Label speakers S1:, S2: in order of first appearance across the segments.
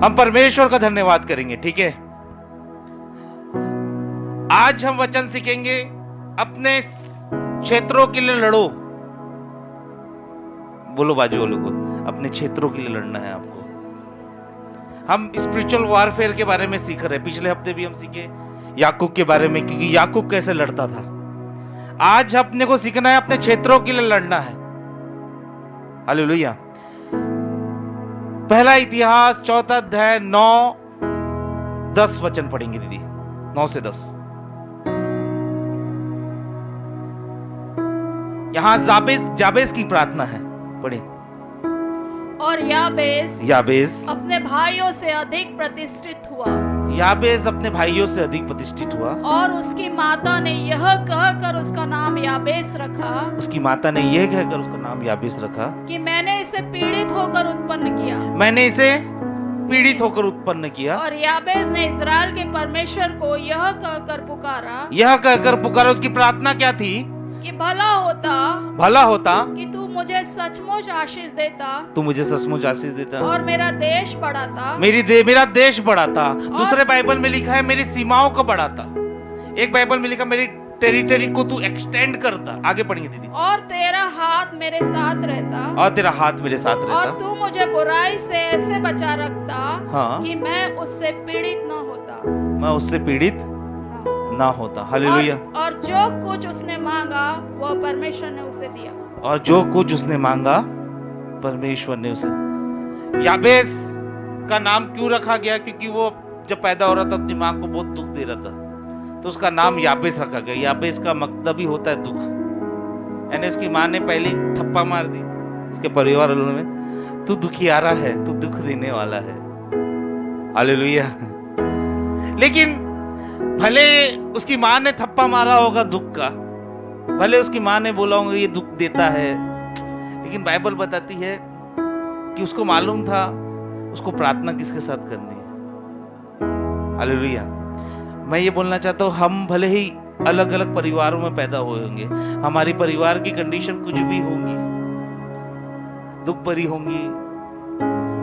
S1: हम परमेश्वर का धन्यवाद करेंगे। ठीक है, आज हम वचन सीखेंगे, अपने क्षेत्रों के लिए लड़ो। बोलो बाजू वालों को, अपने क्षेत्रों के लिए लड़ना है आपको। हम स्पिरिचुअल वॉरफेयर के बारे में सीख रहे हैं। पिछले हफ्ते भी हम सीखे याकूब के बारे में, क्योंकि याकूब कैसे लड़ता था। आज अपने को सीखना है, अपने क्षेत्रों के लिए लड़ना है। हालेलुया। पहला इतिहास 4 अध्याय 9-10 वचन पढ़ेंगे दीदी, 9 से 10। यहां जाबेस की प्रार्थना है, पढ़े।
S2: और
S1: याबेस
S2: अपने भाइयों से अधिक प्रतिष्ठित हुआ।
S1: याबेस अपने भाइयों से अधिक प्रतिष्ठित हुआ।
S2: और उसकी माता ने यह कहकर उसका नाम याबेस रखा।
S1: उसकी माता ने यह कहकर उसका नाम याबेस रखा
S2: कि मैंने इसे पीड़ित होकर उत्पन्न किया।
S1: मैंने इसे पीड़ित होकर उत्पन्न किया।
S2: और याबेस ने इज़राइल के परमेश्वर को यह कहकर
S1: पुकारा। उसकी प्रार्थना क्या थी?
S2: कि भला होता कि तू मुझे सचमुच आशीष देता और मेरा देश बढ़ाता।
S1: मेरा देश बढ़ाता। दूसरे बाइबल में लिखा है मेरी सीमाओं को बढ़ाता। एक बाइबल में लिखा मेरी टेरिटरी को तू एक्सटेंड करता। आगे पढ़ेंगे दीदी।
S2: और तेरा हाथ मेरे साथ रहता। और तू मुझे बुराई से ऐसे बचा रखता, हाँ, कि मैं उससे पीड़ित ना होता। हालेलुया। और जो कुछ उसने मांगा वह परमेश्वर ने उसे दिया।
S1: याबेस का नाम क्यों रखा गया? क्योंकि वो जब पैदा हो रहा था अपनी माँ को बहुत दुख दे रहा था, तो उसका नाम याबेस रखा गया। याबेस का मतलब ही होता है दुख। यानी उसकी माँ ने पहले थप्पा मार दी उसके परिवार वालों में, तू दुखियारा है, तू दुख देने वाला है। हालेलुया। लेकिन भले उसकी माँ ने थप्पा मारा होगा दुख का, भले उसकी माँ ने बोला होगा ये दुख देता है, लेकिन बाइबल बताती है कि उसको मालूम था उसको प्रार्थना किसके साथ करनी है। हालेलुया। मैं ये बोलना चाहता हूँ, हम भले ही अलग अलग परिवारों में पैदा हुए होंगे, हमारी परिवार की कंडीशन कुछ भी होंगी, दुख भरी होंगी,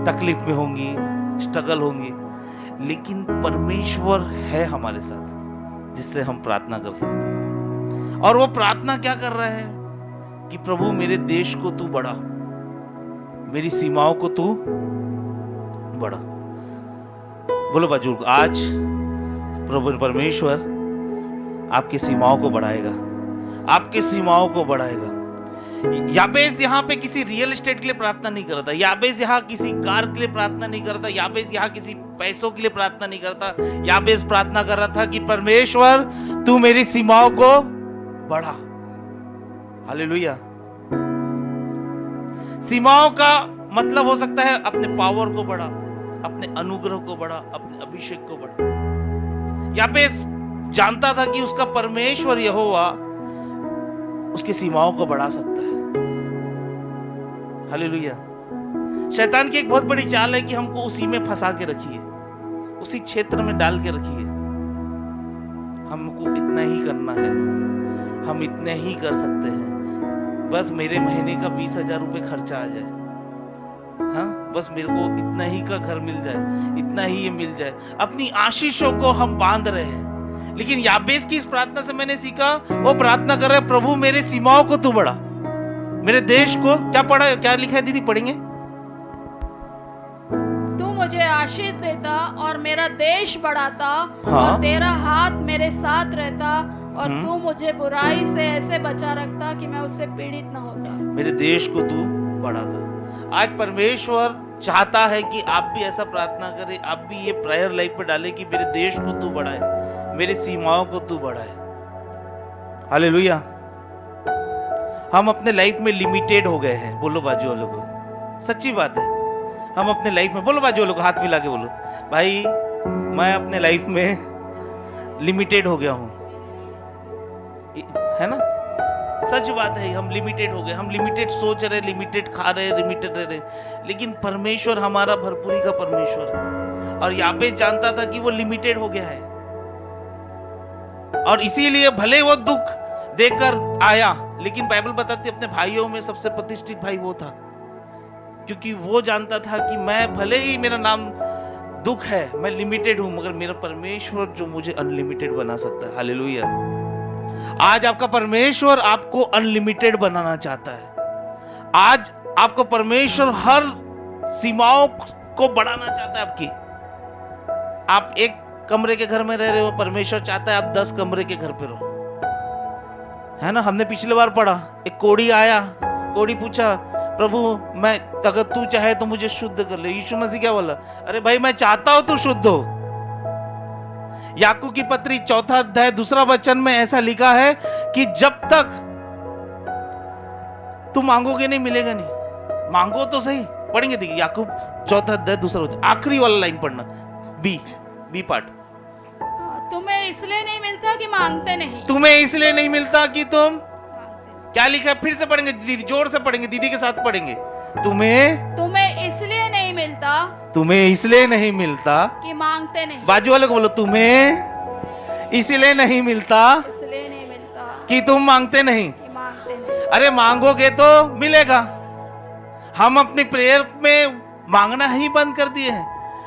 S1: तकलीफ में होंगी, स्ट्रगल होंगी, लेकिन परमेश्वर है हमारे साथ जिससे हम प्रार्थना कर सकते हैं। और वो प्रार्थना क्या कर रहा है कि प्रभु मेरे देश को तू बढ़ा, मेरी सीमाओं को तू बढ़ा। बोलो बाजू, आज प्रभु परमेश्वर आपकी सीमाओं को बढ़ाएगा, आपकी सीमाओं को बढ़ाएगा। याबेस यहाँ पे किसी रियल एस्टेट के लिए प्रार्थना नहीं करता। याबेस यहाँ किसी कार के लिए प्रार्थना नहीं करता। याबेस यहाँ किसी पैसों के लिए प्रार्थना नहीं करता। याबेस प्रार्थना कर रहा था कि परमेश्वर तू मेरी सीमाओं को बढ़ा। हालेलुया। सीमाओं का मतलब हो सकता है अपने पावर को बढ़ा, अपने अनुग्रह को बढ़ा, अपने अभिषेक को बढ़ा। याबेस जानता था कि उसका परमेश्वर यहोवा उसकी सीमाओं को बढ़ा सकता है। हालेलुया। शैतान की एक बहुत बड़ी चाल है कि हमको उसी में फंसा के रखिए, उसी क्षेत्र में डाल के रखिए। हमको इतना ही करना है, हम इतने ही कर सकते हैं, बस मेरे महीने का 20,000 रुपए खर्चा आ जाए, हाँ, बस मेरे को इतना ही का घर मिल जाए, इतना ही ये मिल जाए। अपनी आशीषों को हम बांध रहे हैं। लेकिन याबेस की इस प्रार्थना से मैंने सीखा, वो प्रार्थना कर रहा है प्रभु मेरे सीमाओं को तू बढ़ा, मेरे देश को। क्या लिखा है दीदी, पढ़ेंगे।
S2: तू मुझे आशीष देता और मेरा देश बढ़ाता,
S1: हाँ? और
S2: तेरा हाथ मेरे साथ रहता, और तू मुझे बुराई से ऐसे बचा रखता कि मैं उससे पीड़ित न होता।
S1: मेरे देश को तू बढ़ाता। आज परमेश्वर चाहता है कि आप भी ऐसा प्रार्थना करें, आप भी ये प्रेयर लाइफ पे डालें कि मेरे देश को तू बढ़ाए, मेरी सीमाओं को तू बढ़ाए। हालेलुया। हम अपने लाइफ में लिमिटेड हो गए हैं। बोलो बाजू वालों को, सच्ची बात है। हम अपने लाइफ में, बोलो बाजू वालों को, हाथ मिला के बोलो, भाई मैं अपने लाइफ में लिमिटेड हो गया हूं, है ना? सच बात है, हम लिमिटेड हो गए। हम लिमिटेड सोच रहे, लिमिटेड खा रहे, लिमिटेड रह रहे, लेकिन परमेश्वर हमारा भरपूरी का परमेश्वर है। और याबेस जानता था कि वो लिमिटेड हो गया है, और इसीलिए भले वो दुख देकर आया, लेकिन बाइबल बताती है अपने भाइयों में सबसे प्रतिष्ठित भाई वो था, क्योंकि वो जानता था कि मैं भले ही मेरा नाम दुख है, मैं लिमिटेड हूं, मगर मेरा परमेश्वर जो मुझे अनलिमिटेड बना सकता है। हालेलुया। आज आपका परमेश्वर आपको अनलिमिटेड बनाना चाहता है। आज आपको परमेश्वर हर सीमाओं को बढ़ाना चाहता है आपकी। आप एक कमरे के घर में रह रहे हो, परमेश्वर चाहता है आप 10 कमरे के घर पे रहो, है ना। हमने पिछले बार पढ़ा, एक कोढ़ी आया, कोढ़ी पूछा, प्रभु मैं, अगर तू चाहे तो मुझे शुद्ध कर ले। यीशु मसीह क्या बोला? अरे भाई मैं चाहता हूं तू शुद्ध हो। याकूब की पत्री 4 अध्याय 2 वचन में ऐसा लिखा है कि जब तक तू मांगोगे नहीं मिलेगा नहीं। मांगो तो सही, पढ़ेंगे देखिए याकूब 4 अध्याय 2 वचन, आखिरी वाला लाइन पढ़ना, बी पार्ट।
S2: तुम्हें इसलिए नहीं मिलता कि मांगते नहीं।
S1: तुम्हें इसलिए नहीं मिलता कि तुम क्या लिखा है? फिर से पढ़ेंगे दीदी, जोर से पढ़ेंगे, दीदी के साथ पढ़ेंगे। तुम्हें
S2: इसलिए नहीं मिलता,
S1: तुम्हें इसलिए नहीं मिलता
S2: कि मांगते नहीं।
S1: बाजू वाले को बोलो, तुम्हें इसलिए नहीं मिलता कि तुम मांगते नहीं। अरे मांगोगे तो मिलेगा। हम अपनी प्रेयर में मांगना ही बंद कर दिए हैं।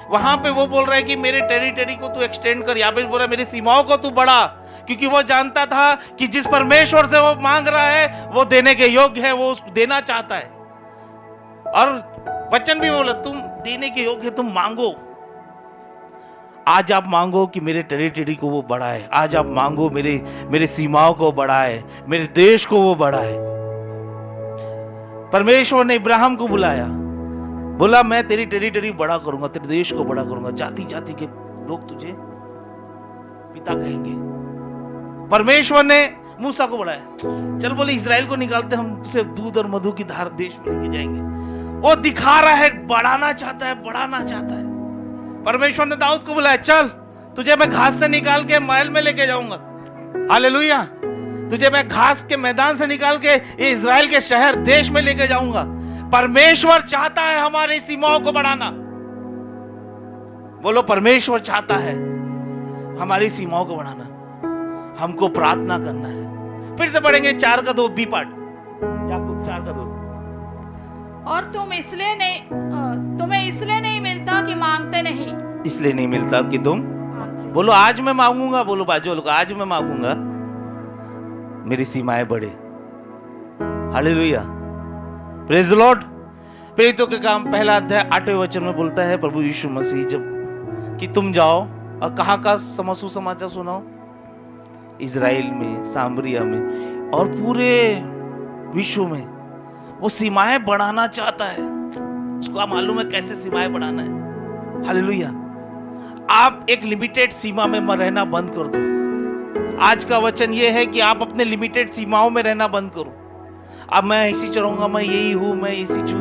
S1: वहां पे वो बोल रहा है कि मेरे टेरिटरी को तू एक्सटेंड कर, यहाँ पे बोल रहा है मेरी सीमाओं को तू बढ़ा, क्योंकि वो जानता था कि जिस परमेश्वर से वो मांग रहा है वो देने के योग्य है, वो उसको देना चाहता है। और वचन भी बोला तुम देने के योग्य है, तुम मांगो। आज आप मांगो कि मेरे टेरिटरी को वो बढ़ाए। आज आप मांगो मेरे सीमाओं को बढ़ाए, मेरे देश को वो बढ़ाए। परमेश्वर ने इब्राहिम को बुलाया, बोला मैं तेरी टेरिटरी बड़ा करूंगा, तेरे देश को बड़ा करूंगा, जाति जाति के लोग तुझे पिता कहेंगे। परमेश्वर ने मूसा को बुलाया, चल बोले इजराइल को निकालते, हम उसे दूध और मधु की धार देश में लेके जाएंगे। वो दिखा रहा है, बढ़ाना चाहता है, बढ़ाना चाहता है। परमेश्वर ने दाऊद को बुलाया, चल तुझे मैं घास से निकाल के महल में लेके जाऊंगा। हालेलुया। तुझे मैं घास के मैदान से निकाल के ये इजराइल के शहर देश में लेके जाऊंगा। परमेश्वर चाहता है हमारी सीमाओं को बढ़ाना। बोलो परमेश्वर चाहता है हमारी सीमाओं को बढ़ाना। हमको प्रार्थना करना है। फिर से पढ़ेंगे 4:2 बी पार्ट, याकूब 4:2।
S2: और तुम्हें इसलिए नहीं मिलता कि मांगते नहीं।
S1: इसलिए नहीं मिलता कि तुम बोलो आज मैं मांगूंगा, बोलो बाजू लोग आज मैं मांगूंगा मेरी सीमाएं बढ़े। Hallelujah, praise the Lord. प्रेरितों के काम 1 अध्याय 8वें वचन में बोलता है प्रभु यीशु मसीह जब कि तुम जाओ और कहां का सुसमाचार सुनाओ, इजराइल में, सामरिया में और पूरे विश्व में। वो सीमाएं बढ़ाना चाहता है, उसको मालूम है कैसे सीमाएं बढ़ाना है। हालेलुया। आप एक लिमिटेड सीमा में रहना बंद कर दो। आज का वचन ये है कि आप अपने लिमिटेड सीमाओं में रहना बंद करो। अब मैं ऐसी चलूंगा, मैं यही हूं, मैं ऐसी छू,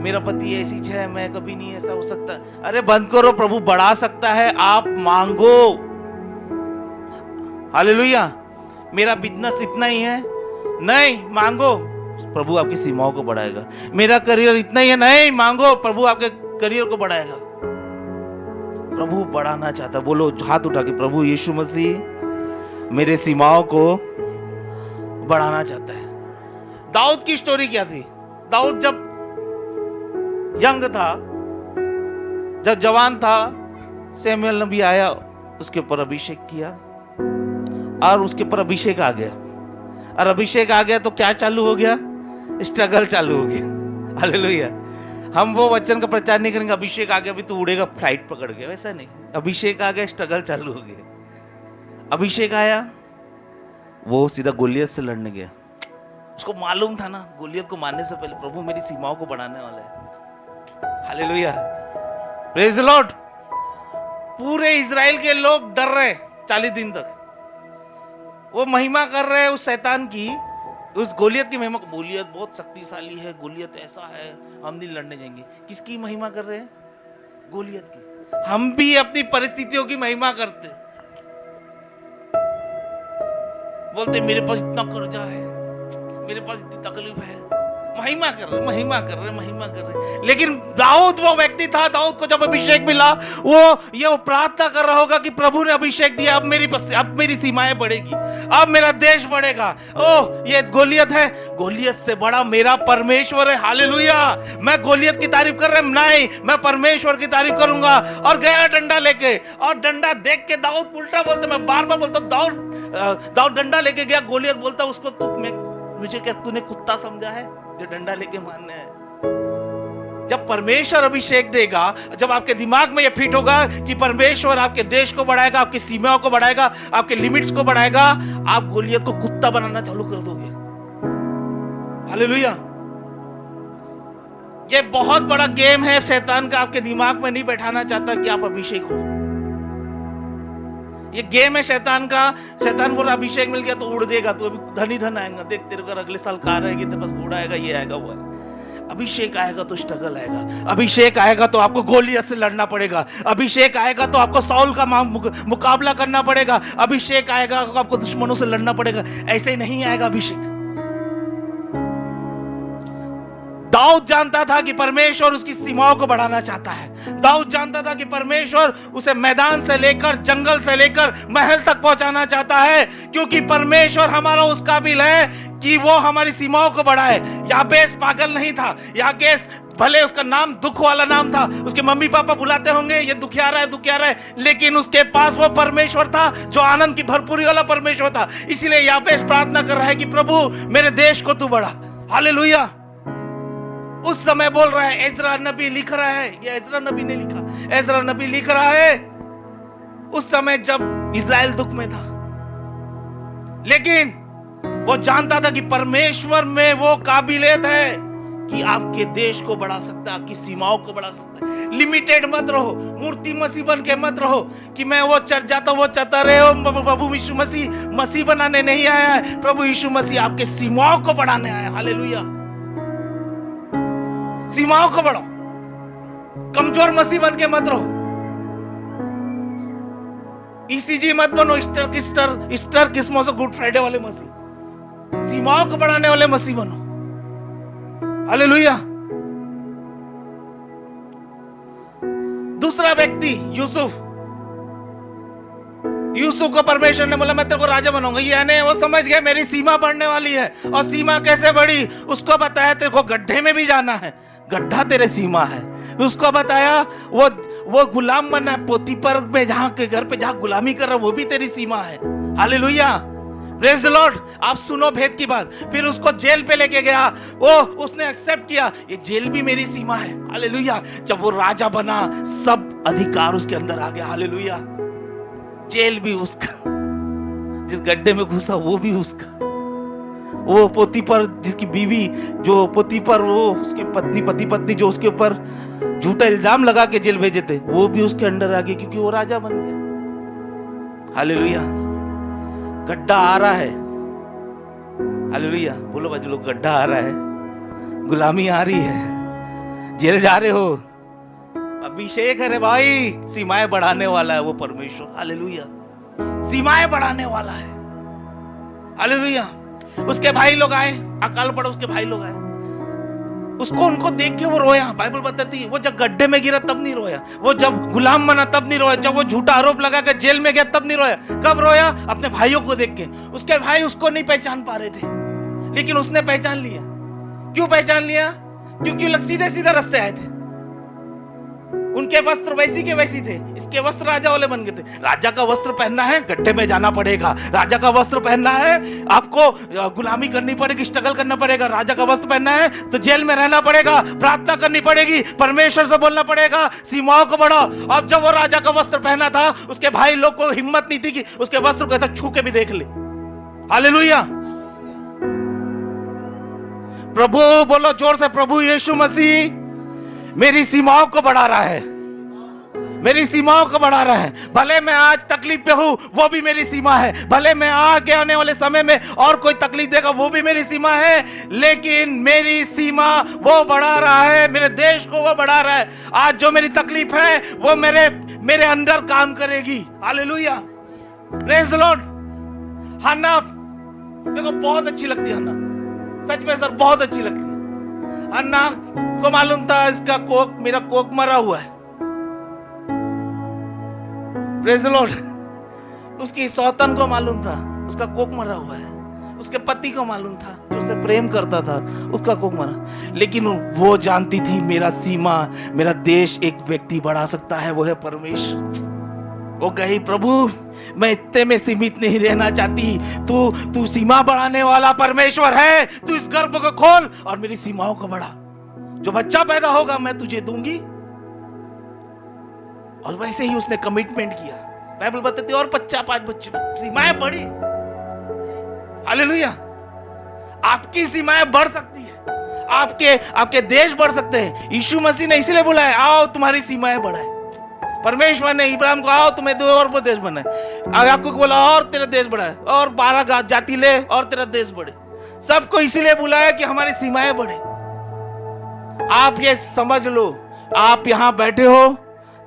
S1: मेरा पति ऐसी है, मैं कभी नहीं ऐसा हो सकता। अरे बंद करो, प्रभु बढ़ा सकता है, आप मांगो। हालेलुया। मेरा बिजनेस इतना ही है, नहीं मांगो, प्रभु आपकी सीमाओं को बढ़ाएगा। मेरा करियर इतना ही है, नहीं मांगो, प्रभु आपके करियर को बढ़ाएगा। प्रभु बढ़ाना चाहता है। बोलो हाथ उठा के, प्रभु यीशु मसीह मेरे सीमाओं को बढ़ाना चाहता है। दाऊद की स्टोरी क्या थी? दाऊद जब यंग था, जब जवान था, सैमुएल नबी आया, उसके ऊपर अभिषेक किया और उसके ऊपर अभिषेक आ गया। और अभिषेक आ गया तो क्या चालू हो गया? स्ट्रगल चालू हो गया। हालेलुया। हम वो वचन का प्रचार नहीं करेंगे अभिषेक आ गया अभी तो उड़ेगा फ्लाइट पकड़ के, वैसा नहीं। अभिषेक आ गया, स्ट्रगल चालू हो गया। अभिषेक आया, वो सीधा गोलियत से लड़ने गया। उसको मालूम था ना, गोलियत को मारने से पहले प्रभु मेरी सीमाओं को बढ़ाने वाला है। Hallelujah, praise the Lord. पूरे इजराइल के लोग डर रहे 40 दिन तक। वो महिमा कर रहे हैं उस शैतान की, उस गोलियत की महिमा। गोलियत बहुत शक्तिशाली है, गोलियत ऐसा है, हम नहीं लड़ने जाएंगे। किसकी महिमा कर रहे हैं? गोलियत की। हम भी अपनी परिस्थितियों की महिमा करते, बोलते मेरे पास इतना कर्जा है, मेरे पास इतनी तकलीफ है, महिमा कर रहे। लेकिन दाऊद वो व्यक्ति था, दाऊद को जब अभिषेक मिला, वो ये प्रार्थना कर रहा होगा कि प्रभु ने अभिषेक दिया, अब मेरी सीमाएं बढ़ेगी, अब मेरा देश बढ़ेगा। ओह, ये गोलियत है, गोलियत से बड़ा मेरा परमेश्वर है। हालेलुया। मैं गोलियत की तारीफ कर रहा हूं? नहीं, मैं परमेश्वर की तारीफ करूंगा। और गया डंडा लेके, और डंडा देख के दाऊद उल्टा बोलता, मैं बार बार बोलता, दाऊद डंडा लेके गया, गोलियत बोलता उसको, मुझे क्या तूने कुत्ता समझा है जो डंडा लेके मारने है? जब परमेश्वर अभिषेक देगा, जब आपके दिमाग में यह फिट होगा कि परमेश्वर आपके देश को बढ़ाएगा, आपकी सीमाओं को बढ़ाएगा, आपके लिमिट्स को बढ़ाएगा, आप गोलियत को कुत्ता बनाना चालू कर दोगे। हालेलुया। ये बहुत बड़ा गेम है शैतान का, आपके दिमाग में नहीं बैठाना चाहता कि आप अभिषेक हो। ये गेम है शैतान का। शैतान बोला अभिषेक मिल गया तो उड़ देगा, तो अभी धन ही धन आएगा, देख तेरे घर अगले साल कार आएगी, तो बस उड़ाएगा, ये आएगा वो आएगा। अभिषेक आएगा तो स्ट्रगल आएगा, अभिषेक आएगा तो आपको गोलियत से लड़ना पड़ेगा, अभिषेक आएगा तो आपको साउल का मुकाबला करना पड़ेगा, अभिषेक आएगा तो आपको दुश्मनों से लड़ना पड़ेगा। ऐसे ही नहीं आएगा अभिषेक। दाऊद जानता था कि परमेश्वर उसकी सीमाओं को बढ़ाना चाहता है। दाऊद जानता था कि परमेश्वर उसे मैदान से लेकर, जंगल से लेकर महल तक पहुंचाना चाहता है, क्योंकि परमेश्वर हमारा उस काबिल है कि वो हमारी सीमाओं को बढ़ाए। याबेस पागल नहीं था। याबेस भले उसका नाम दुख वाला नाम था, उसके मम्मी पापा बुलाते होंगे ये दुखियारा है, लेकिन उसके पास वो परमेश्वर था जो आनंद की भरपूरी वाला परमेश्वर था। इसीलिए याबेस प्रार्थना कर रहा है कि प्रभु मेरे देश को तू बढ़ा। हालेलुया। उस समय बोल रहा है, एजरा नबी लिख रहा है, ये एजरा नबी ने लिखा, एजरा नबी लिख रहा है उस समय जब इस्राएल दुख में था, लेकिन वो जानता था कि परमेश्वर में वो काबिलियत है कि आपके देश को बढ़ा सकता है, आपकी सीमाओं को बढ़ा सकता है। लिमिटेड मत रहो, मूर्ति मसीह बन के मत रहो कि मैं वो चढ़ जाता वो चलता रहे हो। प्रभु यीशु मसीह बनाने नहीं आया है, प्रभु यीशु मसीह आपके सीमाओं को बढ़ाने आया। हालेलुया। सीमाओं को बढ़ाओ, कमजोर मसीह बन के मत रहो, ईसीजी मत बनो, ईस्टर क्रिसमस और गुड फ्राइडे वाले मसीह, सीमाओं को बढ़ाने वाले मसीह बनो। हालेलुया। दूसरा व्यक्ति यूसुफ को परमेश्वर ने बोला मैं तेरे को राजा बनाऊंगा। यानी वो समझ गया मेरी सीमा बढ़ने वाली है। और सीमा कैसे बढ़ी? उसको बताया तेरे को गड्ढे में भी जाना है, गड्ढा तेरे सीमा है। उसको बताया वो गुलाम बना है पोतीपर में, जहां के घर पे जहां गुलामी कर रहा वो भी तेरी सीमा है। हालेलुया। Praise the Lord. आप सुनो भेद की बात। फिर उसको जेल पे लेके गया, उसने एक्सेप्ट किया, ये जेल भी मेरी सीमा है। हालेलुया। जब वो राजा बना, सब अधिकार उसके अंदर आ गया। हालेलुया। जेल भी उसका, जिस गड्ढे में घुसा वो भी उसका, वो पोतीपर जिसकी बीवी, जो पोतीपर वो उसके पति पत्नी जो उसके ऊपर झूठा इल्जाम लगा के जेल भेजे थे, वो भी उसके अंडर आ गए, क्योंकि वो राजा बन गया। हालेलुया। गड्ढा आ रहा है। हालेलुया। बोलो भाई लोग, गड्ढा आ रहा है, गुलामी आ रही है, जेल जा रहे हो, अभिषेक है रे भाई, सीमाएं बढ़ाने वाला है वो परमेश्वर। हालेलुया। सीमाएं बढ़ाने वाला है। हालेलुया। उसके भाई लोग आए, अकाल पड़ा, उसके भाई लोग आए, उनको देख के वो रोया। बाइबल बताती है वो जब गड्ढे में गिरा तब नहीं रोया, वो जब गुलाम बना तब नहीं रोया, जब वो झूठा आरोप लगा कर जेल में गया तब नहीं रोया। कब रोया? अपने भाइयों को देख के। उसके भाई उसको नहीं पहचान पा रहे थे, लेकिन उसने पहचान लिया। क्यों पहचान लिया? क्योंकि सीधे सीधे रास्ते आए थे। उनके वस्त्र वैसी के वैसी थे, इसके वस्त्र राजा वाले बन गए थे। राजा का वस्त्र पहनना है, गड्ढे में जाना पड़ेगा। राजा का वस्त्र पहनना है, आपको गुलामी करनी पड़ेगी, स्ट्रगल करना पड़ेगा। राजा का वस्त्र पहनना है तो जेल में रहना पड़ेगा, प्रार्थना करनी पड़ेगी, परमेश्वर से बोलना पड़ेगा, सीमाओं को बढ़ाओ। अब जब वो राजा का वस्त्र पहना था, उसके भाई लोग को हिम्मत नहीं थी कि उसके वस्त्र को ऐसा छू के भी देख ले। हालेलुया। प्रभु बोलो जोर से, प्रभु यीशु मसीह मेरी सीमाओं को बढ़ा रहा है, मेरी सीमाओं को बढ़ा रहा है। भले मैं आज तकलीफ पे हूं, वो भी मेरी सीमा है। भले मैं आगे आने वाले समय में और कोई तकलीफ देगा, वो भी मेरी सीमा है, लेकिन मेरी सीमा वो बढ़ा रहा है, मेरे देश को वो बढ़ा रहा है। आज जो मेरी तकलीफ है वो मेरे अंदर काम करेगी। Hallelujah. Praise the Lord. Hannah देखो बहुत अच्छी लगती है, हन्ना सच में सर बहुत अच्छी लगती है। अन्ना को मालूम था इसका कोक, मेरा कोक मरा हुआ है। Praise the Lord. उसकी सौतन को मालूम था उसका कोक मरा हुआ है। उसके पति को मालूम था जो उसे प्रेम करता था उसका कोक मरा। लेकिन वो जानती थी मेरा सीमा, मेरा देश एक व्यक्ति बढ़ा सकता है, वो है परमेश्वर। वो कही प्रभु मैं इतने में सीमित नहीं रहना चाहती, तू सीमा बढ़ाने वाला परमेश्वर है। तू इस गर्भ को खोल और मेरी सीमाओं को बढ़ा। जो बच्चा पैदा होगा मैं तुझे दूंगी। और वैसे ही उसने कमिटमेंट किया। बाइबल बताती है और 5 बच्चे, सीमाएं बढ़ी। हालेलुया। आपकी सीमाएं बढ़ सकती है, आपके देश बढ़ सकते हैं। यीशु मसीह ने इसलिए बुलाया आओ तुम्हारी सीमाएं बढ़ाए। परमेश्वर ने इब्राहिम को आओ तुम्हें 2 और देश बनाए। याकूब को बोला और तेरा देश बढ़ाए, और 12 जाति ले और तेरा देश बढ़े। सबको इसीलिए बुलाया कि हमारी सीमाएं बढ़े। आप ये समझ लो, आप यहां बैठे हो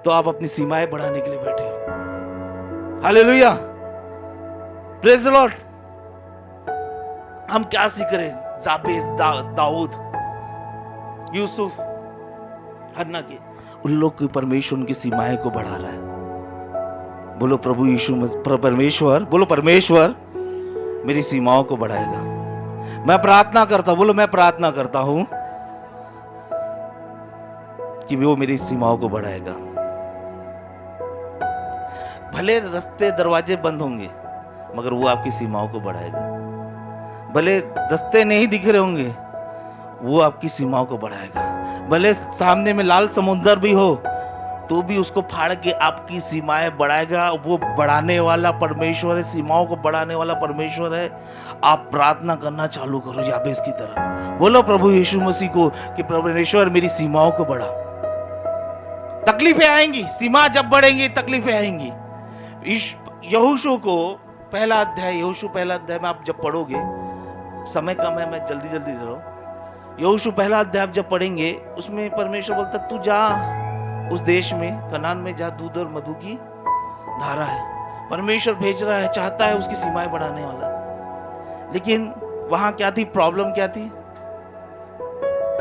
S1: तो आप अपनी सीमाएं बढ़ाने के लिए बैठे हो। हालेलुया। Praise the Lord. हम क्या सीख रहे हैं? जाबेस, दाऊद, यूसुफ, हन्ना के, उन लोग की परमेश्वर उनकी सीमाएं को बढ़ा रहा है। बोलो प्रभु यीशु परमेश्वर, बोलो परमेश्वर मेरी सीमाओं को बढ़ाएगा। मैं प्रार्थना करता हूं, बोलो मैं प्रार्थना करता हूं कि वो मेरी सीमाओं को बढ़ाएगा। भले रास्ते दरवाजे बंद होंगे मगर वो आपकी सीमाओं को बढ़ाएगा। भले रास्ते नहीं दिख रहे होंगे वो आपकी सीमाओं को बढ़ाएगा। भले सामने में लाल समुंदर भी हो तो भी उसको फाड़ के आपकी सीमाएं बढ़ाएगा। वो बढ़ाने वाला परमेश्वर है, सीमाओं को बढ़ाने वाला परमेश्वर है। आप प्रार्थना करना चालू करो याबेस की तरह। बोलो प्रभु यीशु मसीह को कि परमेश्वर मेरी सीमाओं को बढ़ा। तकलीफें आएंगी, सीमा जब बढ़ेंगी तकलीफें आएंगी। यहोशू को पहला अध्याय में आप जब पढ़ोगे, समय कम है मैं जल्दी दे रहा हूं। यहोशू पहला अध्याय आप जब पढ़ेंगे उसमें परमेश्वर बोलता तू जा उस देश में, कनान में, जहां दूध और मधु की धारा है। परमेश्वर भेज रहा है, चाहता है उसकी सीमाएं बढ़ाने वाला। लेकिन वहां क्या थी? प्रॉब्लम क्या थी?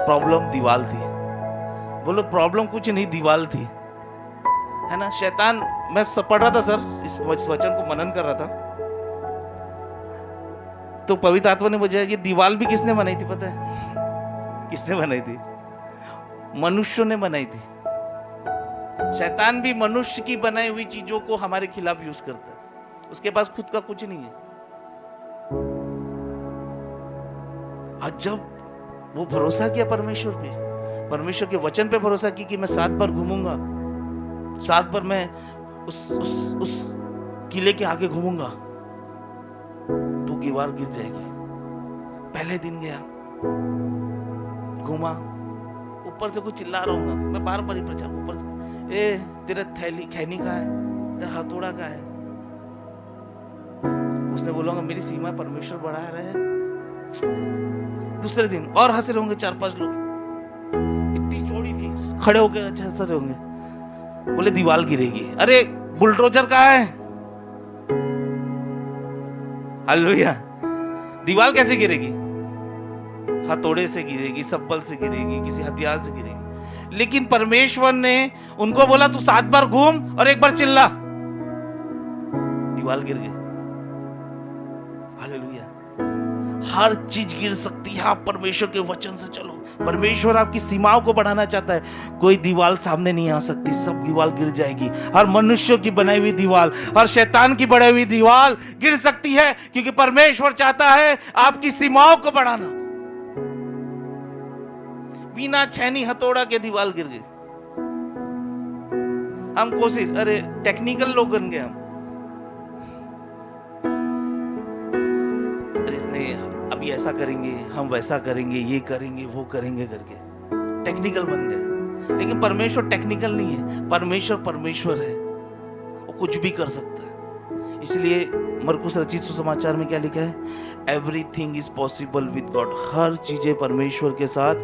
S1: प्रॉब्लम दीवाल थी। बोलो प्रॉब्लम कुछ नहीं, दीवाल थी, है ना। शैतान, मैं पढ़ रहा था सर, इस वचन को मनन कर रहा था तो पवित्र आत्मा ने मुझे ये दीवाल भी किसने बनाई थी पता है? किसने बनाई थी? मनुष्यों ने बनाई थी। शैतान भी मनुष्य की बनाई हुई चीजों को हमारे खिलाफ यूज करता है। उसके पास खुद का कुछ नहीं है। और जब वो भरोसा किया परमेश्वर पे, परमेश्वर के वचन पे भरोसा की कि मैं 7 बार घूमूंगा, 7 बार मैं उस किले के आगे घूमूंगा तो दीवार गिर जाएगी। पहले दिन गया, घूमा, ऊपर से कुछ चिल्ला रहा हूँ मैं बार बार ही प्रचार, ऊपर से ए तेरा खैनी का है, तेरा हथौड़ा का है। उसने बोला मेरी सीमा परमेश्वर बढ़ा रहे हैं। दूसरे दिन और हंस रहे होंगे 4-5 लोग, इतनी चौड़ी थी, खड़े होकर हंस रहे होंगे। बोले दीवार गिरेगी। अरे बुलडोजर कहाँ है? हालेलुया। दीवार कैसे गिरेगी? हथौड़े से गिरेगी, सब्बल से गिरेगी, किसी हथियार से गिरेगी। लेकिन परमेश्वर ने उनको बोला तू 7 बार घूम और 1 बार चिल्ला, दीवार गिर गई। हालेलुया। हर चीज गिर सकती है, आप परमेश्वर के वचन से चलो। परमेश्वर आपकी सीमाओं को बढ़ाना चाहता है। कोई दीवार सामने नहीं आ सकती, सब दीवार गिर जाएगी। हर मनुष्य की बनाई हुई दीवार, हर शैतान की बनाई हुई दीवार गिर सकती है, क्योंकि परमेश्वर चाहता है आपकी सीमाओं को बढ़ाना। बिना छैनी हथौड़ा के दीवार गिर गई। हम कोशिश, अरे टेक्निकल लोग बन गए हम, इसने अभी ऐसा करेंगे, हम वैसा करेंगे, ये करेंगे, वो करेंगे करके टेक्निकल बन गए। लेकिन परमेश्वर टेक्निकल नहीं है। परमेश्वर है, वो कुछ भी कर सकता है। इसलिए मरकुस रचित सुसमाचार में क्या लिखा है? Everything is possible with God. हर चीजें परमेश्वर के साथ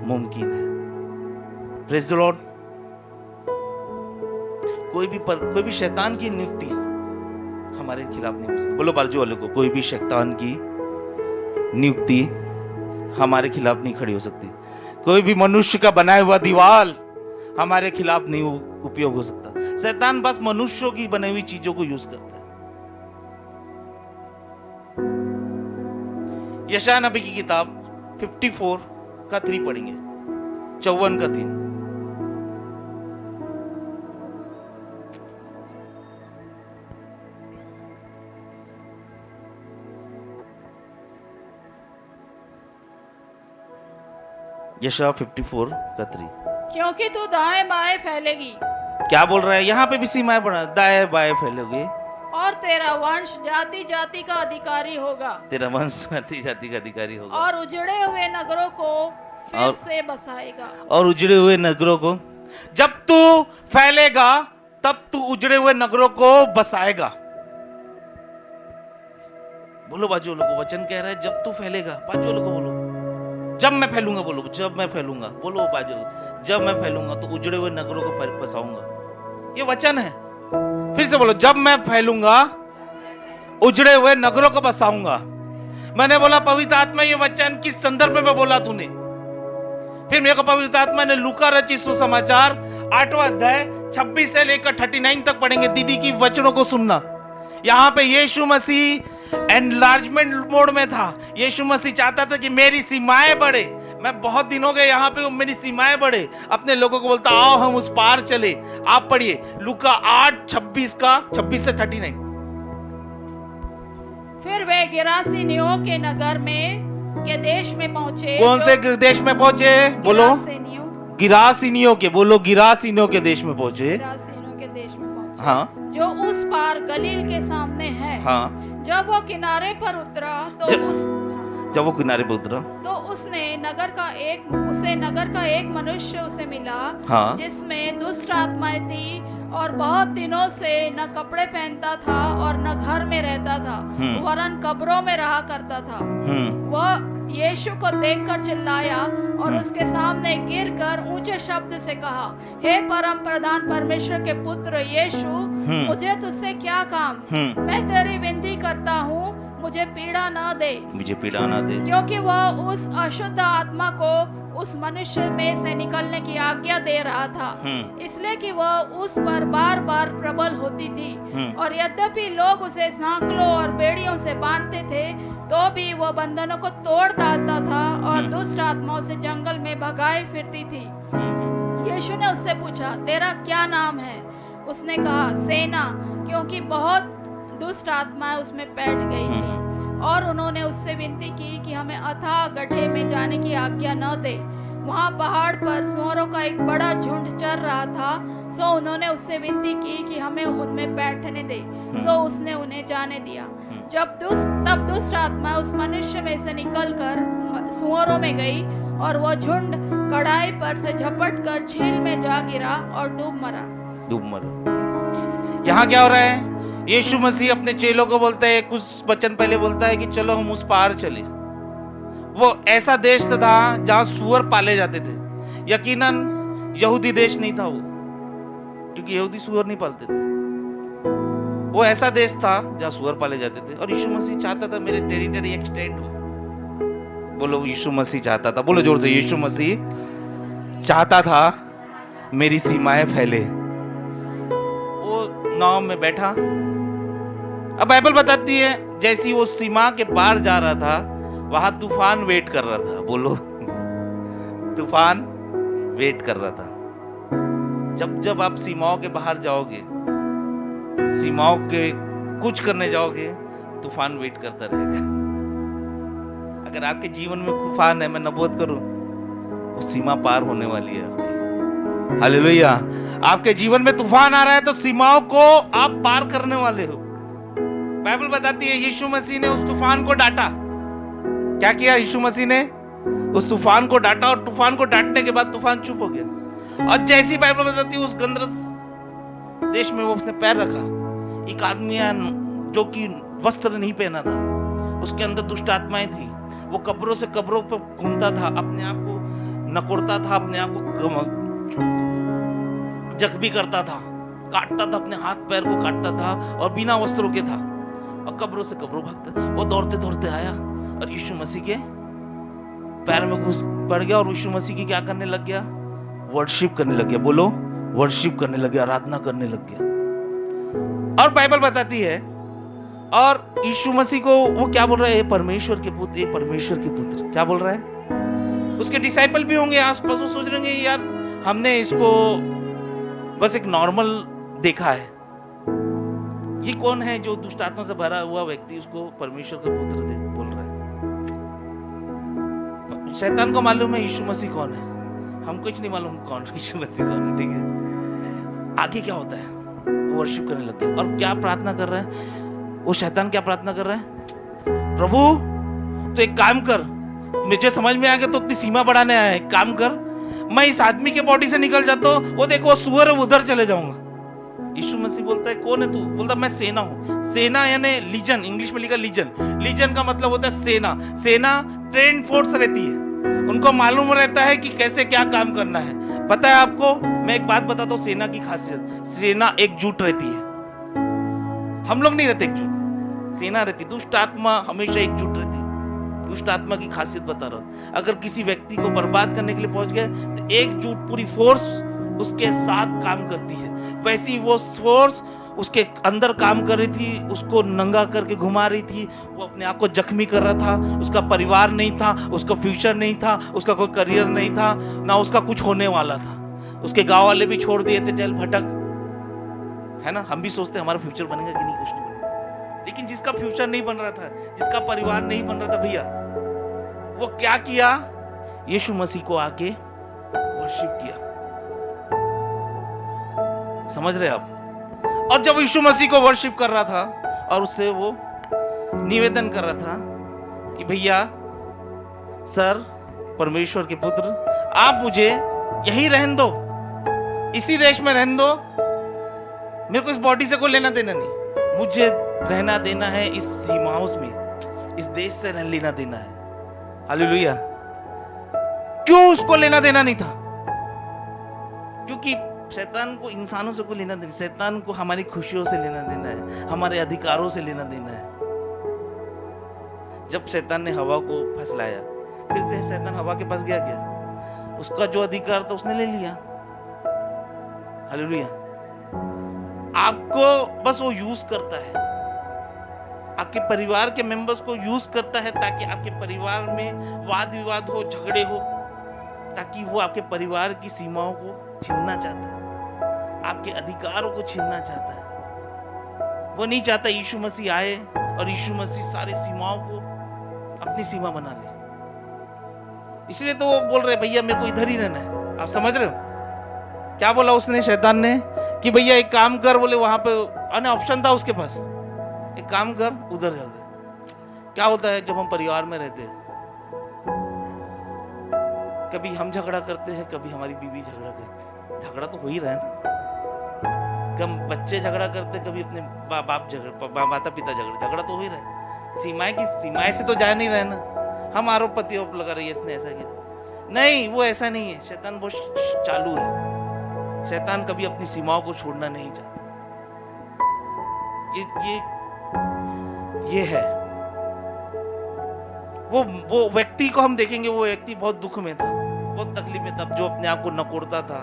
S1: मुमकिन है। Praise the Lord. कोई भी शैतान की नियुक्ति हमारे खिलाफ नहीं हो सकती। बोलो बाजू वाले को, कोई भी शैतान की नियुक्ति हमारे खिलाफ नहीं खड़ी हो सकती। कोई भी मनुष्य का बनाया हुआ दीवार हमारे खिलाफ नहीं उपयोग हो सकता। शैतान बस मनुष्यों की बनाई हुई चीजों को यूज करता है। यशायाह नबी की किताब 54 का 3 पढ़ेंगे, 54 का 3। यशायाह 54 का 3।
S2: क्योंकि तू दाएं बाएं फैलेगी।
S1: क्या बोल रहा है यहाँ पे भी सीमाएं बढ़ा, दाएं बाएं फैलोगे
S2: और तेरा वंश जाति जाति का अधिकारी होगा।
S1: तेरा वंश जाति जाति का अधिकारी होगा
S2: और उजड़े हुए नगरों को फिर से बसाएगा।
S1: और उजड़े हुए नगरों को, जब तू फैलेगा तब तू उजड़े हुए नगरों को बसाएगा। बोलो बाजू लोगों, वचन कह रहा है जब तू फैलेगा, बाजू लोगों बोलो जब मैं फैलूंगा, बोलो जब मैं फैलूंगा, बोलो बाजू जब मैं फैलूंगा तो उजड़े हुए नगरों को बसाऊंगा। ये वचन है, फिर से बोलो जब मैं फैलूंगा उजड़े हुए नगरों को बसाऊंगा। मैंने बोला पवित्र आत्मा ये वचन किस संदर्भ में बोला तूने? फिर मेरे को पवित्र आत्मा ने लूका रचित सुसमाचार 8वां अध्याय 26 से लेकर 39 तक पढ़ेंगे। दीदी की वचनों को सुनना। यहाँ पे यीशु मसीह एनलार्जमेंट मोड में था। यीशु मसीह चाहता था कि मेरी सीमाएं बढ़े। मैं बहुत दिन हो गए यहाँ पे, मेरी सीमाएं बढ़े। अपने लोगों को बोलता आओ हम उस पार चले। आप पढ़िए लूका 8:26 का 26 से 39।
S2: फिर वे गिरासेनियों के नगर में के देश में पहुंचे।
S1: कौन से देश में पहुंचे? बोलो गिरासिनियों के, बोलो गिरासिनियों के देश में पहुंचे।
S2: गिरासेनियों के देश में पहुंचे,
S1: हाँ,
S2: जो उस पार गलील के सामने है।
S1: हाँ,
S2: जब वो किनारे पर उतरा तो
S1: जब वो किनारे पर उतरा
S2: तो उसे नगर का एक मनुष्य उसे मिला,
S1: हाँ,
S2: जिसमें दुष्ट आत्माएं थी और बहुत दिनों से न कपड़े पहनता था और न घर में रहता था, वरन कब्रों में रहा करता था। वह यीशु को देखकर चिल्लाया और उसके सामने गिरकर ऊंचे शब्द से कहा, हे परम प्रधान परमेश्वर के पुत्र यीशु, मुझे तुझसे क्या काम? मैं तेरी विनती करता हूँ, मुझे पीड़ा ना दे,
S1: मुझे पीड़ा ना दे। क्योंकि
S2: वह उस अशुद्ध आत्मा को उस मनुष्य में से निकलने की आज्ञा दे रहा था, इसलिए कि वह उस पर बार बार प्रबल होती थी। और यद्यपि लोग उसे सांकलों और बेड़ियों से बांधते थे, तो भी वह बंधनों को तोड़ डालता था और दुष्ट आत्माओं से जंगल में भगाए फिरती थी। यीशु ने उससे पूछा, तेरा क्या नाम है? उसने कहा, सेना, क्योंकि बहुत दुष्ट आत्माएं उसमें बैठ गई थी। और उन्होंने उससे विनती की कि हमें अथाह गड्ढे में जाने की आज्ञा न दे। वहां पहाड़ पर सूअरों का एक बड़ा झुंड चर रहा था, सो उन्होंने उससे विनती की कि हमें उनमें बैठने दे। सो उसने उन्हें जाने दिया। तब दुष्ट आत्मा उस मनुष्य में से निकलकर सूअरों में गई और वह झुंड कढ़ाई पर से झपट कर झील में जा गिरा और डूब मरा।
S1: यहाँ क्या हो रहा है? यीशु मसीह अपने चेलों को बोलता है, कुछ वचन पहले बोलता है कि चलो हम उस पार चले। वो ऐसा देश था जहां सूअर पाले जाते थे। यकीनन यहूदी देश नहीं था वो, क्योंकि यहूदी सूअर नहीं पालते थे। वो ऐसा देश था जहां सूअर पाले जाते थे। और यीशु मसीह चाहता था मेरे टेरिटरी एक्सटेंड हो। बोलो यीशु मसीह चाहता था, बोलो जोर से, यीशु मसीह चाहता था मेरी सीमाएं फैले। वो नाव में बैठा। अब बाइबल बताती है जैसी वो सीमा के पार जा रहा था, वहां तूफान वेट कर रहा था। बोलो तूफान वेट कर रहा था। जब आप सीमाओं के बाहर जाओगे, सीमाओं के कुछ करने जाओगे, तूफान वेट करता रहेगा। अगर आपके जीवन में तूफान है, मैं नबूवत करूं, वो सीमा पार होने वाली है आपकी। हालेलुया। आपके जीवन में तूफान आ रहा है तो सीमाओं को आप पार करने वाले हो। बाइबल बताती है यीशु मसीह ने उस तूफान को डांटा। क्या किया? यीशु मसीह ने उस तूफान को डांटा और तूफान को डांटने के बाद तूफान चुप हो गया। और जैसी बाइबल बताती है उस गंदरस देश में वो उसने पैर रखा, एक आदमी जो कि वस्त्र नहीं पहना था, उसके अंदर दुष्ट आत्माएं थी। वो कब्रों से कब्रों पर घूमता था, अपने आप को नकोड़ता था, अपने आप को जख्मी करता था, काटता था, अपने हाथ पैर को काटता था और बिना वस्त्रों के था और कब्रों से कब्रों भागता। वो दौड़ते दौड़ते आया और यीशु मसीह के पैर में घुस पड़ गया और यीशु मसीह की क्या करने लग गया? वर्शिप करने लग गया। बोलो, वर्शिप करने लग गया, आराधना करने लग गया। और बाइबल बताती है, और यीशु मसीह को वो क्या बोल रहा है? परमेश्वर के पुत्र, ये परमेश्वर के पुत्र, क्या बोल रहा है? उसके डिसाइपल भी होंगे आसपास, वो सोच रहे होंगे यार हमने इसको बस एक नॉर्मल देखा है, ये कौन है जो दुष्ट आत्मा से भरा हुआ व्यक्ति उसको परमेश्वर का पुत्र बोल रहा है। शैतान को मालूम है यीशु मसीह कौन है, हमको कुछ नहीं मालूम कौन यीशु मसीह कौन है। ठीक है, आगे क्या होता है? वो वर्शिप करने लग गया और क्या प्रार्थना कर रहा है वो शैतान? क्या प्रार्थना कर रहा है? प्रभु तो एक काम कर, मुझे समझ में आ गया तो अपनी सीमा बढ़ाने आया है, एक काम कर, मैं इस आदमी के बॉडी से निकल जाता हूं, वो देखो सुअर है, उधर चले जाऊंगा। यीशु मसीह बोलता है कौन है तू? बोलता मैं सेना हूं। सेना यानी लीजन, इंग्लिश में लिखा लीजन। लीजन का मतलब होता है सेना। सेना ट्रेंड फोर्स रहती है, उनको मालूम रहता है कि कैसे क्या काम करना है। पता है आपको, मैं एक बात बताता हूँ सेना की खासियत, सेना एकजुट रहती है। हम लोग नहीं रहते एकजुट, सेना रहती। दुष्ट आत्मा हमेशा एकजुट रहती है। दुष्ट आत्मा की खासियत बता रहा हूं, अगर किसी व्यक्ति को बर्बाद करने के लिए पहुंच गए तो एकजुट पूरी फोर्स उसके साथ काम करती है। वैसी वो फोर्स उसके अंदर काम कर रही थी, उसको नंगा करके घुमा रही थी, वो अपने आप को जख्मी कर रहा था, उसका परिवार नहीं था, उसका फ्यूचर नहीं था, उसका कोई करियर नहीं था, ना उसका कुछ होने वाला था। उसके गांव वाले भी छोड़ दिए थे, चल भटक, है ना। हम भी सोचते हमारा फ्यूचर बनेगा कि नहीं, कुछ नहीं बनेगा। लेकिन जिसका फ्यूचर नहीं बन रहा था, जिसका परिवार नहीं बन रहा था भैया, वो क्या किया? यीशु मसीह को आके वर्शिप किया। समझ रहे आप? और जब यीशु मसीह को वर्शिप कर रहा था और उससे वो निवेदन कर रहा था कि भैया सर, परमेश्वर के पुत्र, आप मुझे यही रहने दो, इसी देश में रहने दो, मेरे को इस बॉडी से कोई लेना देना नहीं, मुझे रहना देना है इस सीमाओं में, इस देश से रहना लेना देना है। हालेलुया। क्यों उसको लेना देना नहीं था? क्योंकि शैतान को इंसानों से कोई लेना देना, शैतान को हमारी खुशियों से लेना देना है, हमारे अधिकारों से लेना देना है। जब शैतान ने हवा को फंसलाया, फिर से शैतान हवा के पास गया क्या? उसका जो अधिकार था उसने ले लिया। हालेलुया। आपको बस वो यूज करता है, आपके परिवार के मेंबर्स को यूज करता है ताकि आपके परिवार में वाद विवाद हो, झगड़े हो, ताकि वो आपके परिवार की सीमाओं को छीनना चाहता है, आपके अधिकारों को छीनना चाहता है। वो नहीं चाहता यीशु मसीह आए और यीशु मसीह सारी सीमाओं को अपनी सीमा बना ले। इसलिए तो वो बोल रहे भैया मेरे को इधर ही रहना है। आप समझ रहे हो क्या बोला उसने, शैतान ने, कि भैया एक काम कर, बोले वहां पे ऑप्शन था उसके पास, एक काम कर उधर चल दे। क्या होता है जब हम परिवार में रहते हैं, कभी हम झगड़ा करते हैं, कभी हमारी बीवी झगड़ा करती है, झगड़ा तो हो ही रहा है ना। कम बच्चे झगड़ा करते, कभी अपने बाप झगड़ा, माता पिता झगड़ा तो हो ही रहा है। सीमाएं से तो जा नहीं रहे ना। हम आरोप प्रत्यारोप लगा रही है, इसने ऐसा किया, नहीं वो ऐसा नहीं है। शैतान बहुत चालू है, शैतान कभी अपनी सीमाओं को छोड़ना नहीं चाहता। ये है वो व्यक्ति को हम देखेंगे, वो व्यक्ति बहुत दुख में था, बहुत तकलीफ में था, जो अपने आप को नकोड़ता था।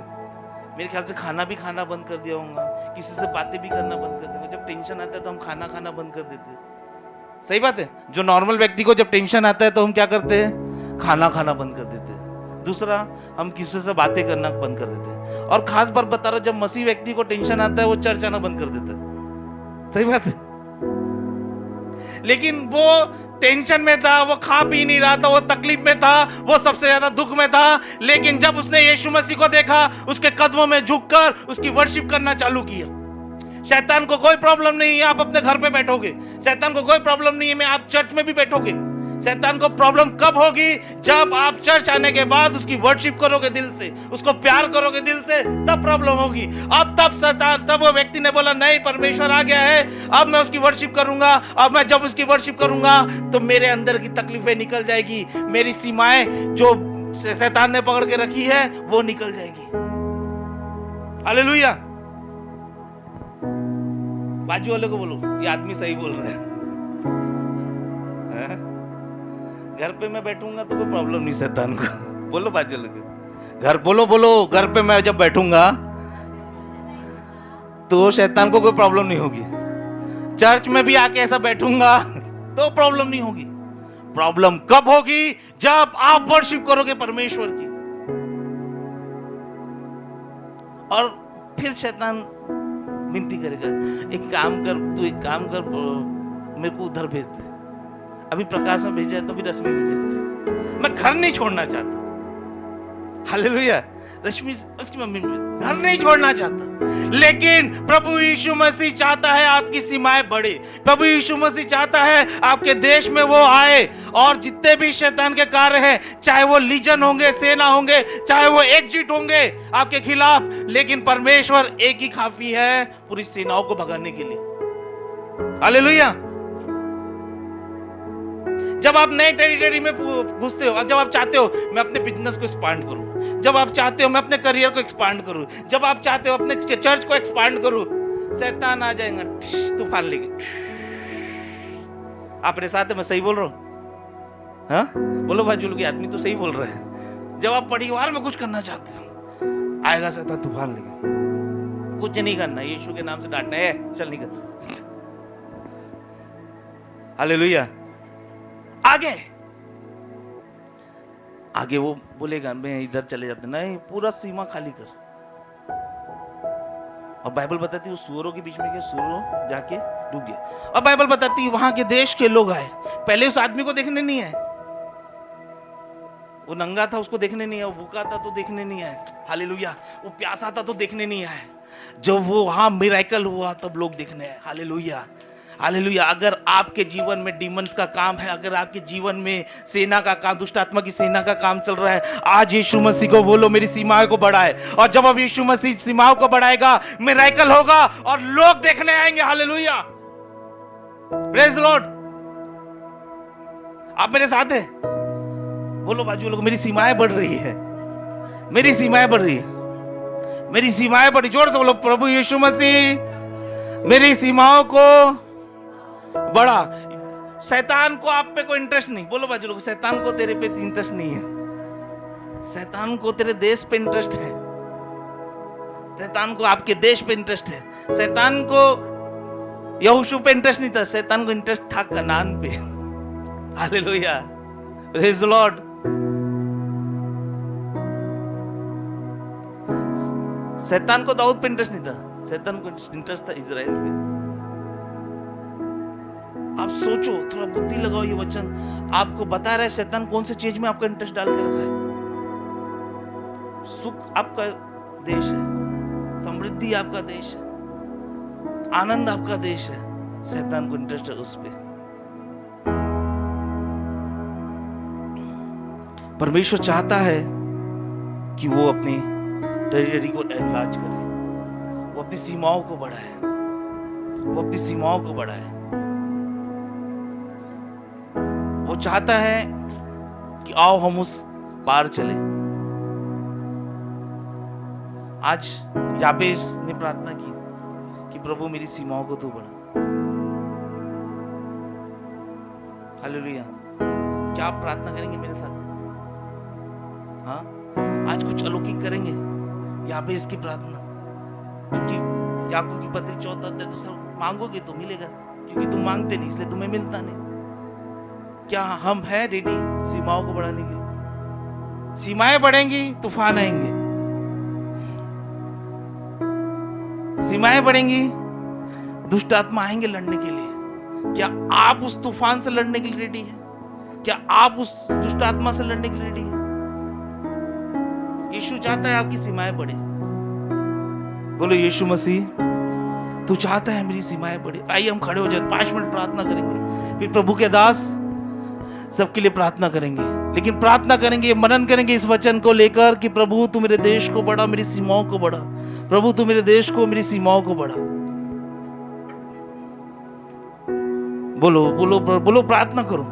S1: मेरे ख्याल से खाना भी खाना बंद कर दिया होगा, किसी से बातें भी करना बंद कर देंगे। जब टेंशन आता है तो हम खाना बंद कर देते हैं। सही बात है। जो नॉर्मल व्यक्ति को जब टेंशन आता है तो हम क्या करते हैं? खाना बंद कर देते हैं। दूसरा, हम किसी से बातें करना बंद कर देते हैं। और खास बात बता रहा, जब मसीह व्यक्ति को टेंशन आता है वो चर्च आना बंद कर देता है। सही बात है। लेकिन वो टेंशन में था, वो खा पी नहीं रहा था, वो तकलीफ में था, वो सबसे ज्यादा दुख में था। लेकिन जब उसने यीशु मसीह को देखा, उसके कदमों में झुककर उसकी वर्शिप करना चालू किया। शैतान को कोई प्रॉब्लम नहीं है आप अपने घर पे बैठोगे, शैतान को कोई प्रॉब्लम नहीं है मैं आप चर्च में भी बैठोगे। शैतान को प्रॉब्लम कब होगी? जब आप चर्च आने के बाद उसकी वर्शिप करोगे दिल से, उसको प्यार करोगे दिल से, तब प्रॉब्लम होगी। अब तब वो व्यक्ति ने बोला नहीं, परमेश्वर आ गया है, अब मैं उसकी वर्शिप करूंगा। अब मैं जब उसकी वर्शिप करूंगा तो मेरे अंदर की तकलीफें निकल जाएगी, मेरी सीमाएं जो शैतान ने पकड़ के रखी है वो निकल जाएगी। हालेलुया। बाजू वाले को बोलो, ये आदमी सही बोल रहा है। घर पे मैं बैठूंगा तो कोई प्रॉब्लम नहीं शैतान को। बोलो बाजू लगे, घर बोलो घर पे मैं जब बैठूंगा तो शैतान को कोई प्रॉब्लम नहीं होगी। चर्च में भी आके ऐसा बैठूंगा तो प्रॉब्लम नहीं होगी। प्रॉब्लम कब होगी? जब आप वर्शिप करोगे परमेश्वर की। और फिर शैतान विनती करेगा, एक काम कर मेरे को उधर भेज दे। अभी प्रकाश में भेजा है तो भी रश्मि में भेज दे। मैं घर नहीं छोड़ना चाहता। हालेलुया। रश्मि उसकी मम्मी घर नहीं छोड़ना चाहता, लेकिन प्रभु यीशु मसीह चाहता है आपकी सीमाएं बढ़े। प्रभु यीशु मसीह चाहता है आपके देश में वो आए, और जितने भी शैतान के कार्य हैं, चाहे वो लीजन होंगे, सेना होंगे, चाहे वो एकजुट होंगे आपके खिलाफ, लेकिन परमेश्वर एक ही काफी है पूरी सेनाओं को भगाने के लिए। हालेलुया। जब आप नए टेरिटरी में घुसते हो, जब आप चाहते हो मैं अपने बिजनेस को एक्सपांड करूं, जब आप चाहते हो मैं अपने करियर को एक्सपांड करूं, जब आप चाहते हो अपने चर्च को एक्सपांड करूं, शैतान आ जाएगा तूफान लेके। आप मेरे साथ है, मैं सही बोल रहा हूं? हाँ बोलो बाजू की आदमी तो सही बोल रहा है। जब आप परिवार में कुछ करना चाहते हो, आएगा शैतान तूफान लेके। कुछ नहीं करना, यीशु के नाम से डांटना है, चल नहीं कर। हालेलुया। आगे वो बोलेगा मैं इधर चले जाते, नहीं पूरा सीमा खाली कर। और बाइबल बताती है वो सूअरों के बीच में के सूअरों जाके डूब गए। और बाइबल बताती है वहां के देश के लोग आए, पहले उस आदमी को देखने नहीं आए। वो नंगा था उसको देखने नहीं आया, वो भूखा था तो देखने नहीं आए। हालेलुया। वो प्यासा था तो देखने नहीं आए। जब वो वहां मिरेकल हुआ तब लोग देखने आए। हालेलुया। हालेलुया। अगर आपके जीवन में डीमंस का काम है, अगर आपके जीवन में सेना का काम, दुष्ट आत्मा की सेना का काम चल रहा है, आज यीशु मसीह को बोलो मेरी सीमाओं को बढ़ाए। और जब अब यीशु मसीह सीमाओं को बढ़ाएगा, मिरेकल होगा और लोग देखने आएंगे। हालेलुया। Praise the Lord. आप मेरे साथ हैं? बोलो बाजू लोग, मेरी सीमाएं बढ़ रही है, मेरी सीमाएं बढ़ रही है, मेरी सीमाएं बढ़ी। जोर से बोलो, प्रभु यीशु मसीह मेरी सीमाओं को बड़ा। शैतान को आप पे कोई इंटरेस्ट नहीं। बोलो बाजू लोग, शैतान को तेरे पे इंटरेस्ट नहीं है। शैतान को तेरे देश पे इंटरेस्ट है, शैतान को आपके देश पे इंटरेस्ट है। शैतान को यहोशू पे इंटरेस्ट नहीं था, शैतान को इंटरेस्ट था कनान पे। हालेलुया। Praise the Lord. शैतान को दाऊद पे इंटरेस्ट नहीं था, शैतान को इंटरेस्ट था इजराइल पे। आप सोचो, थोड़ा बुद्धि लगाओ। ये वचन आपको बता रहा है शैतान कौन से चीज में आपका इंटरेस्ट डाल के रखा है। सुख आपका देश है, समृद्धि आपका देश है, आनंद आपका देश है, शैतान को इंटरेस्ट है उस पे। परमेश्वर चाहता है कि वो अपनी टेरिटरी को एनलार्ज करे, वो अपनी सीमाओं को बढ़ाए, वो अपनी सीमाओं को बढ़ाए। वो चाहता है कि आओ हम उस पार चले। आज याबेस ने प्रार्थना की कि प्रभु मेरी सीमाओं को तू बढ़ा। हालेलुया। क्या आप प्रार्थना करेंगे मेरे साथ? हाँ, आज कुछ अलौकिक करेंगे याबेस की प्रार्थना। क्योंकि याकूब की पत्री 4 अध्याय 2 मांगोगे तो मिलेगा, क्योंकि तुम मांगते नहीं इसलिए तुम्हें मिलता नहीं। क्या हम हैं रेडी सीमाओं को बढ़ाने के लिए? सीमाएं बढ़ेंगी, तूफान आएंगे। सीमाएं बढ़ेंगी, दुष्ट आत्मा आएंगे लड़ने के लिए। क्या आप उस तूफान से लड़ने के लिए रेडी हैं? क्या आप उस दुष्ट आत्मा से लड़ने के लिए रेडी हैं? यीशु चाहता है आपकी सीमाएं बढ़े। बोलो यीशु मसीह तू चाहता है मेरी सीमाएं बढ़े। आइए हम खड़े हो जाए, 5 मिनट प्रार्थना करेंगे, फिर प्रभु के दास सबके लिए प्रार्थना करेंगे। लेकिन प्रार्थना करेंगे, मनन करेंगे इस वचन को लेकर कि प्रभु तू मेरे देश को बढ़ा, मेरी सीमाओं को बढ़ा। प्रभु तू मेरे देश को, मेरी सीमाओं को बढ़ा। बोलो बोलो बोलो, प्रार्थना करो।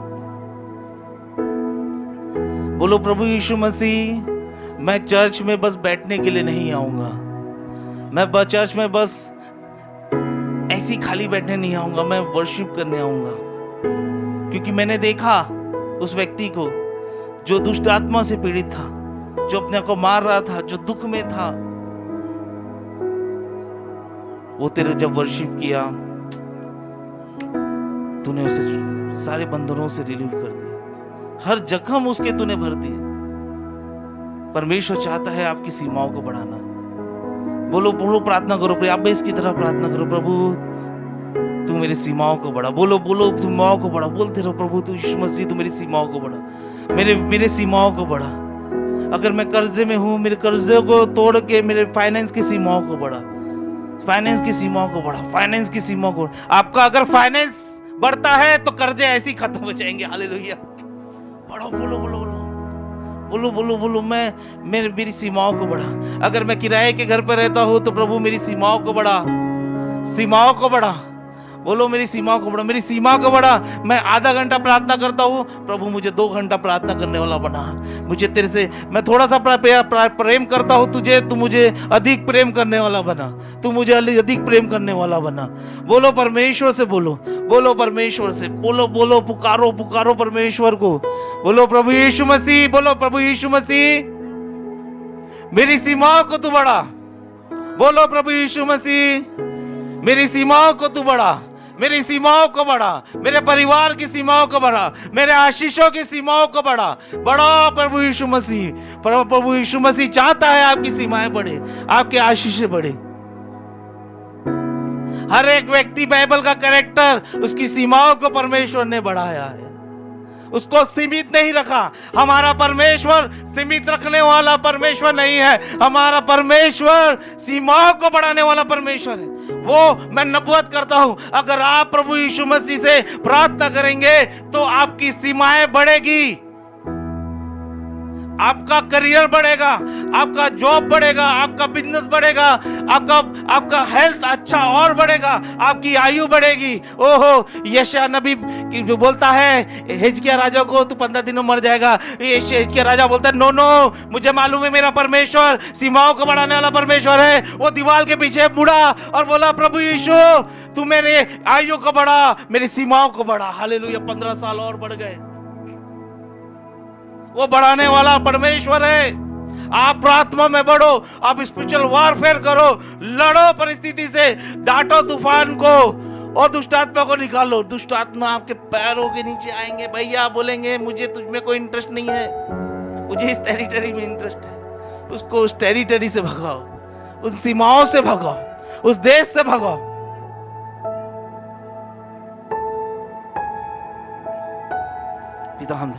S1: बोलो प्रभु यीशु मसीह मैं चर्च में बस बैठने के लिए नहीं आऊंगा, मैं चर्च में बस ऐसी खाली बैठने नहीं आऊंगा, मैं वर्शिप करने आऊंगा। क्योंकि मैंने देखा उस व्यक्ति को जो दुष्ट आत्मा से पीड़ित था, जो अपने को मार रहा था, जो दुख में था, वो तेरे जब वर्शिप किया, तूने उसे सारे बंधनों से रिलीव कर दिया, हर जख्म उसके तूने भर दिए। परमेश्वर चाहता है आपकी सीमाओं को बढ़ाना। बोलो बोलो, प्रार्थना करो, याबेस की तरह प्रार्थना करो, प्रभु तू मेरी सीमाओं को बढ़ा। बोलो बोलो, सीमाओं को बढ़ा, बोलते रहो, प्रभु तू यीशु मसीह तू मेरी सीमाओं को बढ़ा, मेरे सीमाओं को बढ़ा। अगर मैं कर्जे में हूं, मेरे कर्जे को तोड़ के मेरे फाइनेंस की सीमाओं को बढ़ा, फाइनेंस की सीमाओं को बढ़ा, फाइनेंस की सीमाओं को। आपका अगर फाइनेंस बढ़ता है तो कर्जे ऐसे ही खत्म हो जाएंगे। हालेलुया। बढ़ो, बोलो बोलो बोलो बोलो बोलो बोलो, मेरी सीमाओं को बढ़ा। अगर मैं किराए के घर पर रहता हूं तो प्रभु मेरी सीमाओं को बढ़ा, सीमाओं को बढ़ा। बोलो मेरी सीमाओं को बढ़ा, मेरी सीमा को बढ़ा। मैं आधा घंटा प्रार्थना करता हूँ, प्रभु मुझे 2 घंटा प्रार्थना करने वाला बना। मुझे तेरे से, मैं थोड़ा सा प्रेम करता हूँ तुझे, तू मुझे अधिक प्रेम करने वाला बना, तू मुझे अधिक प्रेम करने वाला बना। बोलो परमेश्वर से, बोलो बोलो परमेश्वर से, बोलो बोलो, पुकारो पुकारो परमेश्वर को। बोलो प्रभु यीशु मसीह, बोलो प्रभु यीशु मसीह मेरी सीमाओं को तू बढ़ा। बोलो प्रभु यीशु मसीह मेरी सीमाओं को तू बढ़ा, मेरी सीमाओं को बढ़ा, मेरे परिवार की सीमाओं को बढ़ा, मेरे आशीषों की सीमाओं को बढ़ा। बढ़ा प्रभु यीशु मसीह। प्रभु यीशु मसीह चाहता है आपकी सीमाएं बढ़े, आपके आशीषें बढ़े। हर एक व्यक्ति, बाइबल का कैरेक्टर, उसकी सीमाओं को परमेश्वर ने बढ़ाया है, उसको सीमित नहीं रखा। हमारा परमेश्वर सीमित रखने वाला परमेश्वर नहीं है, हमारा परमेश्वर सीमाओं को बढ़ाने वाला परमेश्वर है। वो मैं नबूवत करता हूं, अगर आप प्रभु यीशु मसीह से प्रार्थना करेंगे तो आपकी सीमाएं बढ़ेगी, आपका करियर बढ़ेगा, आपका जॉब बढ़ेगा, आपका बिजनेस बढ़ेगा, आपका हेल्थ अच्छा और बढ़ेगा, आपकी आयु बढ़ेगी। ओहो, यशायाह नबी जो बोलता है हिजकिय्याह राजा को, तू 15 दिनों मर जाएगा। हिजकिय्याह राजा बोलता है, नो नो, मुझे मालूम है मेरा परमेश्वर सीमाओं को बढ़ाने वाला परमेश्वर है। वो दीवार के पीछे मुड़ा और बोला, प्रभु यीशु तू मेरे आयु को बढ़ा, मेरी सीमाओं को बढ़ा। हालेलुया। 15 साल और बढ़ गए। वो बढ़ाने वाला परमेश्वर है। आप प्रार्थना में बढ़ो, आप स्पिरिचुअल वॉरफेयर करो, लड़ो परिस्थिति से, डांटो तूफान को और दुष्ट आत्मा को निकालो। दुष्ट आत्मा आपके पैरों के नीचे आएंगे। भैया बोलेंगे मुझे तुझ में कोई इंटरेस्ट नहीं है, मुझे इस टेरिटरी में इंटरेस्ट है। उसको उस टेरिटरी से भगाओ, उस सीमाओं से भगाओ, उस देश से भगाओ। पिता हम